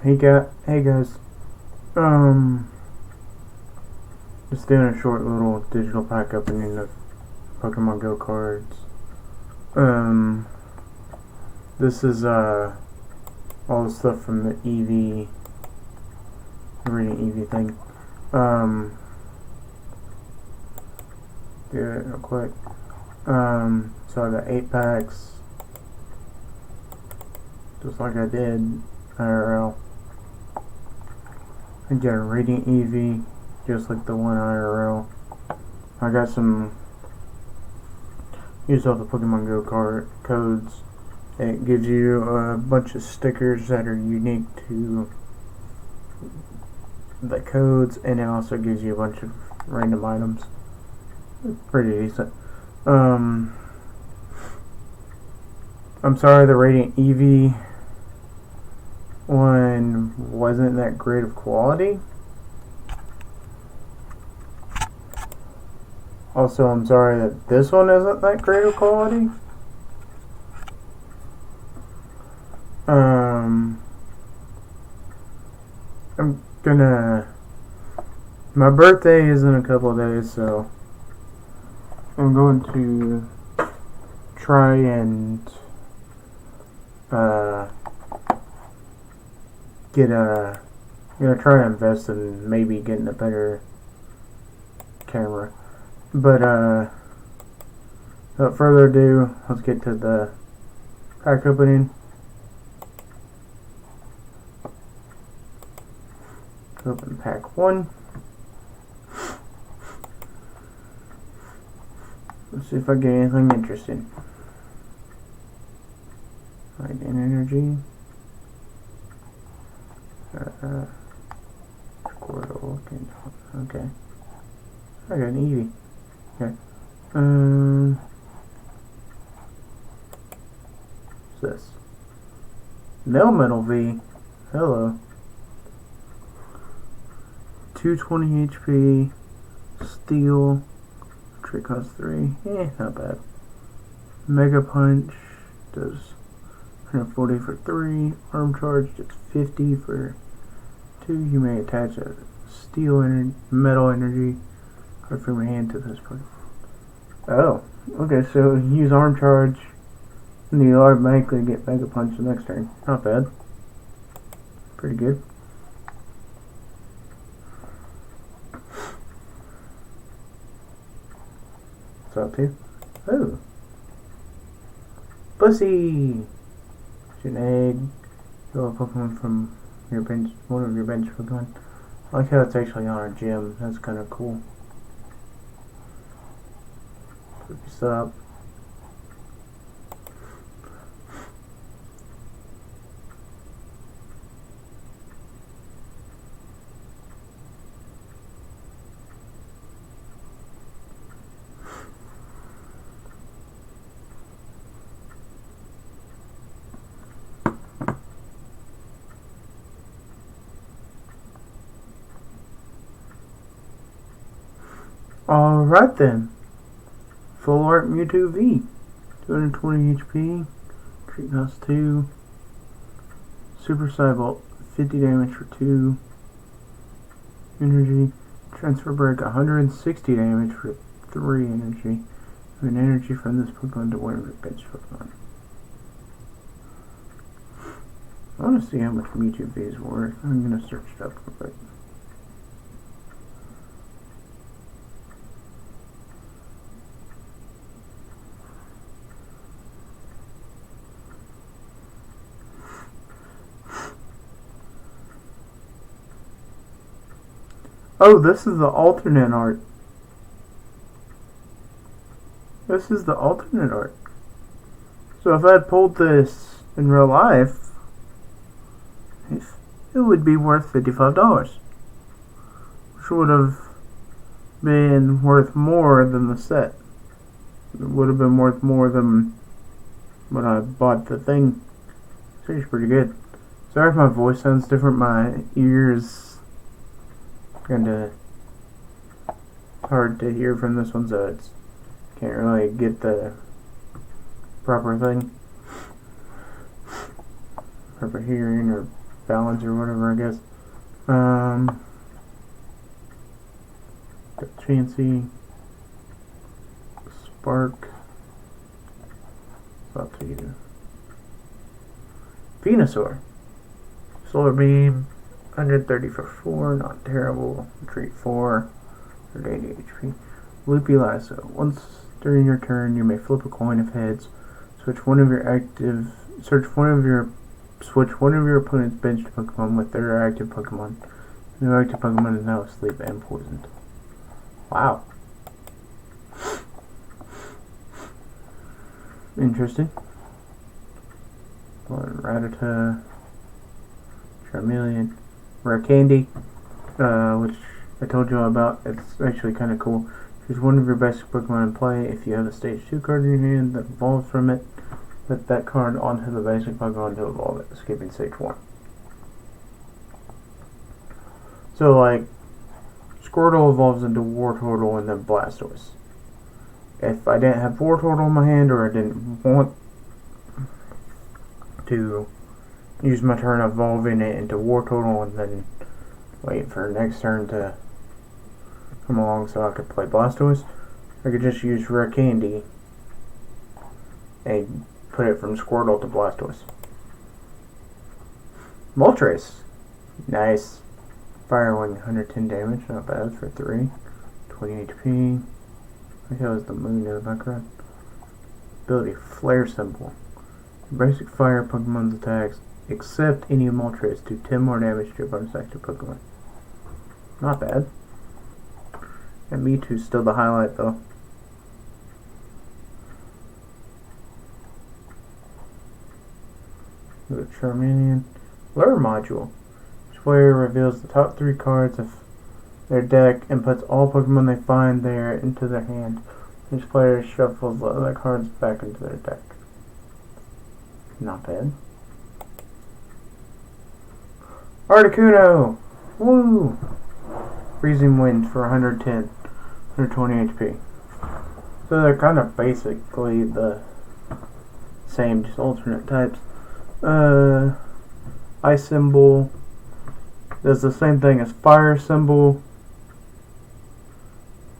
Hey guys, just doing a short little digital pack opening of Pokemon Go cards. This is all the stuff from the reading EV thing. Do it real quick. So I got 8 packs, just like I did IRL. I get a reading EV, just like the one IRL. I got use all the Pokemon Go card codes. It gives you a bunch of stickers that are unique to the codes, and it also gives you a bunch of random items. Pretty decent. I'm sorry the Radiant Eevee one wasn't that great of quality. Also, I'm sorry that this one isn't that great of quality. My birthday is in a couple of days, so I'm going to try and try and invest in maybe getting a better camera. But without further ado, let's get to the pack opening. Open pack 1. Let's see if I get anything interesting. Light and energy. Squirtle. Okay. I got an Eevee. Okay. What's this? Metal V. Hello. 220 HP. Steel. Trick cost 3. Not bad. Mega Punch does 140 for 3. Arm Charge does 50 for 2. You may attach a metal energy card from your hand to this point. Oh, okay, so use Arm Charge and you automatically get Mega Punch the next turn. Not bad. Pretty good. Too. Oh, Bussy! It's an egg. You'll have a Pokemon from your bench, one of your bench Pokemon. I like how it's actually on our gym. That's kind of cool. Pick this up. Alright then. Full Art Mewtwo V. 220 HP. Treat cost 2. Super Cybolt. 50 damage for 2. Energy. Transfer Break. 160 damage for 3 energy. And energy from this Pokemon to one of your bench Pokemon. I want to see how much Mewtwo V is worth. I'm going to search it up real quick. Oh, this is the alternate art. This is the alternate art. So if I had pulled this in real life, it would be worth $55. Which would have been worth more than the set. It would have been worth more than when I bought the thing. It's pretty good. Sorry if my voice sounds different. My ears kinda hard to hear from this one, so it's can't really get the proper thing, proper hearing or balance or whatever, I guess. Got Chansey, Spark, it's up to you. Venusaur, Solar Beam, 130 for 4, not terrible. Retreat 4, 180 HP. Loopy Lasso, once during your turn, you may flip a coin of heads. Switch one of your opponent's benched Pokemon with their active Pokemon. The active Pokemon is now asleep and poisoned. Wow. Interesting. Rattata, Charmeleon, Rare Candy, which I told you all about. It's actually kind of cool. Choose one of your basic Pokemon in play. If you have a Stage 2 card in your hand that evolves from it, put that card onto the basic Pokemon to evolve it, skipping Stage 1. So, like, Squirtle evolves into Wartortle and then Blastoise. If I didn't have Wartortle in my hand, or I didn't want to use my turn evolving it into Wartortle and then wait for next turn to come along so I could play Blastoise, I could just use Rare Candy and put it from Squirtle to Blastoise. Moltres, nice. Fire Wing, 110 damage, not bad for 3. 20 HP. I think that was the moon in the background. Ability, Flare Symbol. Basic fire Pokemon's attacks, except any Moltres, do 10 more damage to your bonus active Pokemon. Not bad. And Mewtwo's still the highlight though. The Charmeleon. Lure Module. Each player reveals the top 3 cards of their deck and puts all Pokemon they find there into their hand. Each player shuffles the other cards back into their deck. Not bad. Articuno! Woo! Freezing Wind for 110. 120 HP. So they're kind of basically the same, just alternate types. Ice Symbol does the same thing as Fire Symbol,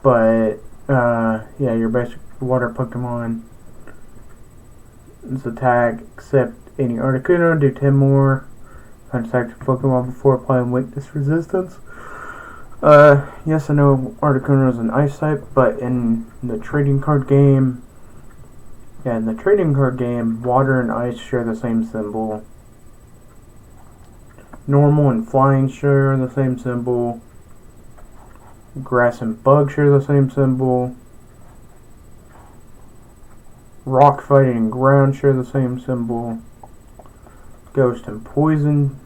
but yeah, your basic water Pokemon its attack, except any Articuno, do 10 more attack Pokemon before applying weakness resistance. Yes, I know Articuno is an ice type, but in the trading card game, water and ice share the same symbol. Normal and flying share the same symbol. Grass and bug share the same symbol. Rock fighting and ground share the same symbol. Ghost, poison,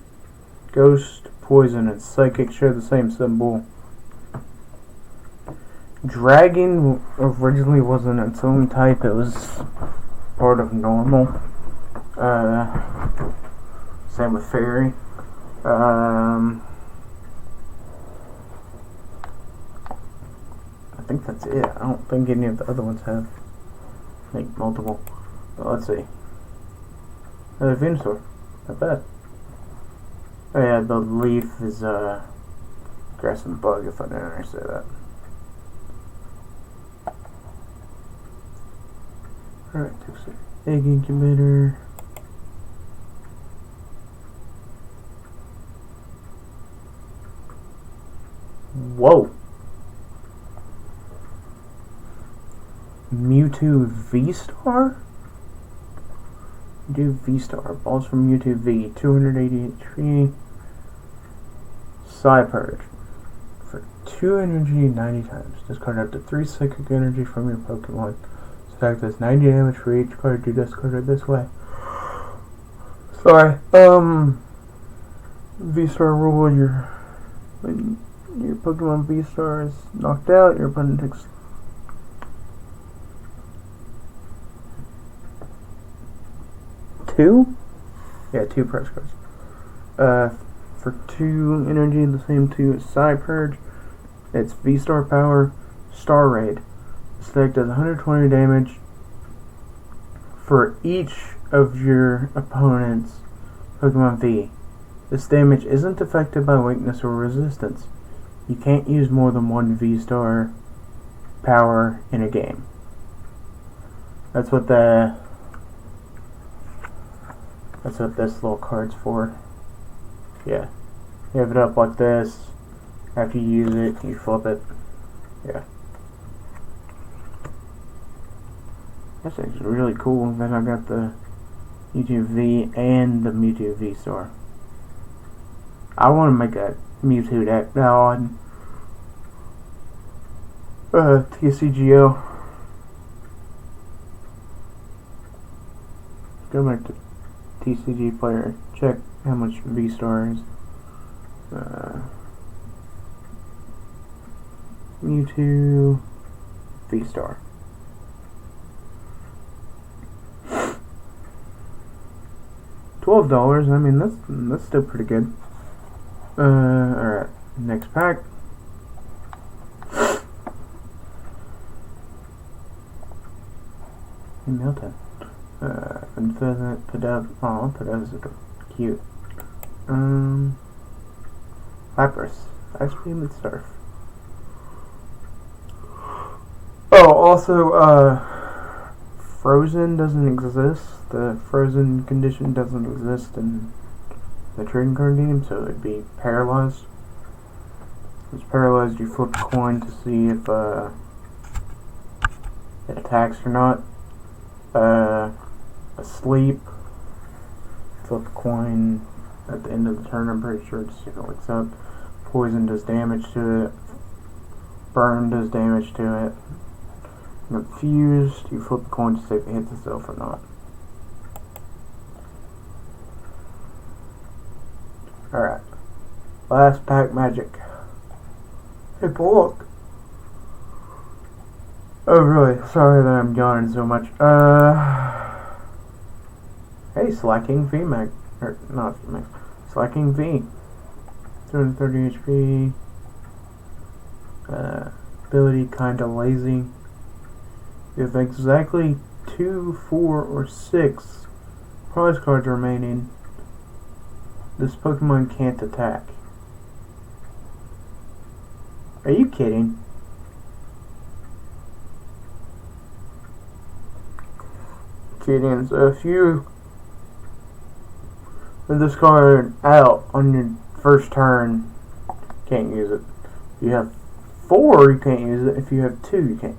and psychic share the same symbol. Dragon originally wasn't its own type, it was part of normal. Same with fairy. I think that's it. I don't think any of the other ones have like multiple. But let's see. Venusaur. Not bad. Oh yeah, the leaf is grass and bug, if I didn't already say that. Alright, egg incubator. Whoa! Mewtwo V-Star? Do V-Star. Balls from Mewtwo V. 280 HP. Psy-Purge. For 2 energy 90 times. Discard up to 3 psychic energy from your Pokemon. Attack does 90 damage for each card you discarded this way. Sorry. V-Star rule, when your Pokemon V-Star is knocked out, your opponent takes 2? Yeah, 2 press cards. For 2 energy, the same 2 as Psy-Purge. It's V-Star power, Star Raid. This deck does 120 damage for each of your opponent's Pokemon V. This damage isn't affected by weakness or resistance. You can't use more than one V-Star power in a game. That's what this little card's for. Yeah. You have it up like this. After you use it, you flip it. Yeah. That's actually really cool that I got the Mewtwo V and the Mewtwo V-Star. I want to make a Mewtwo deck now on TCGO. Go back to TCG player. Check how much V-Star is. Mewtwo V-Star. $12. I mean, that's still pretty good. Alright, next pack. Milton. Unpheasant, Pedez is cute. Lapras. Ice Beam and Surf. Oh, also, Frozen doesn't exist. The Frozen condition doesn't exist in the trading card game, so it'd be Paralyzed. It's Paralyzed, you flip a coin to see if it attacks or not. Asleep, flip a coin at the end of the turn, I'm pretty sure, to see if it wakes up. Poison does damage to it. Burn does damage to it. Confused, you flip a coin to see if it hits itself or not. Alright. Last pack magic. Hey, look. Oh, really? Sorry that I'm yawning so much. Hey, Slacking V Mag. Or, not V Mag. Slacking V. 230 HP. Ability kinda lazy. You have exactly 2, 4, or 6 prize cards remaining. This Pokemon can't attack. Are you kidding? Kidding. So if you put this card out on your first turn, you can't use it. If you have 4, you can't use it. If you have 2, you can't.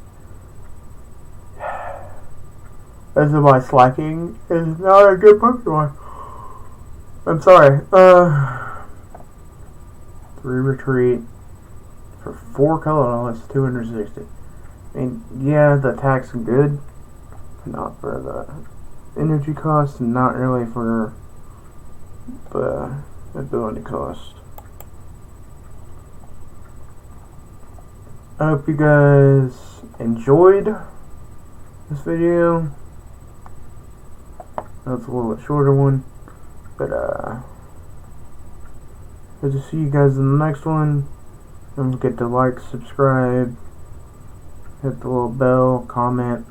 That's why Slacking is not a good Pokemon. I'm sorry. 3 retreat for 4 color, that's 260. I mean, yeah, the attack's good. Not for the energy cost, and not really for the ability cost. I hope you guys enjoyed this video. That's a little bit shorter one, but good to see you guys in the next one. Don't forget to like, subscribe, hit the little bell, comment,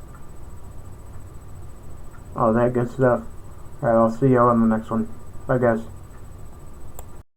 all that good stuff. Alright, I'll see y'all in the next one. Bye, guys.